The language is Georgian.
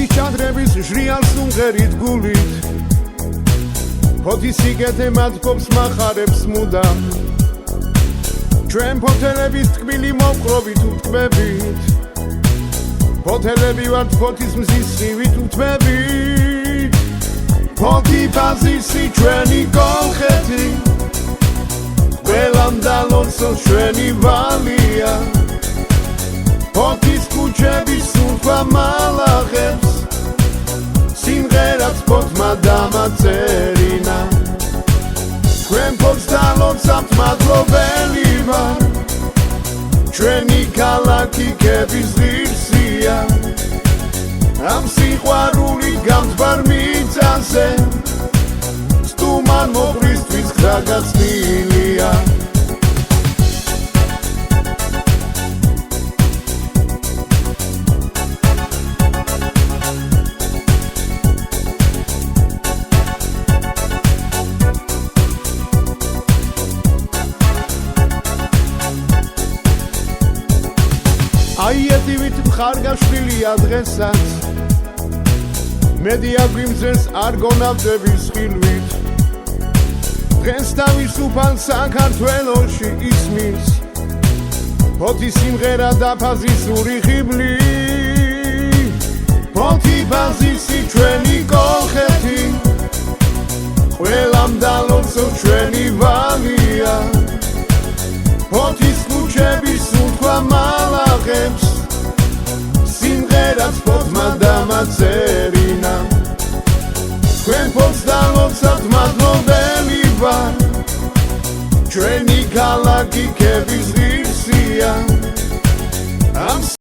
ფოთის ჭადრების ჟრიან სუმღერით გულით ფოთის სიგეთე მათგობს მახარებს მუდამ ჩვენ ფოთელების თქმილი მოვყრობით უთქმებით ფოთელები ვართ ფოთის მზის სივით უთმებით ფოთი ბაზისი ჩვენი კოლხეთი ყველამ დალოცოს ჩვენი ვალია ფოთის ქუჩების სულთვა მალახებს სიმღერაც ფოთმა დამაწერინა ჩვენ ფოთს დალოცავთ მადლობელი ვარ ჩვენი ქალაქი ქების ღირსია ამ სიყვარულით გამთბარ მიწაზე სტუმარ მოღრისთვის გზა გაცნილია აი ეთივით მხარ გაშლილია დღესაც მედია გვიმძეს არ გონავდების ხილვით დღეს თავისუფალ საქართველოში ისმის ფოთის სიმღერა და ფაზისური ხიბლი ფოთი ბაზისი ჩვენი კოლხეთი ყველამ დალოცოს ჩვენი ვალია ფოთის ქუჩების სულთვა მალახებს სიმღერაც ფოთმა დამაწერინა ჩვენ ფოთს დალოცავთ მადლობელი ვარ ჩვენი ქალაქი ქების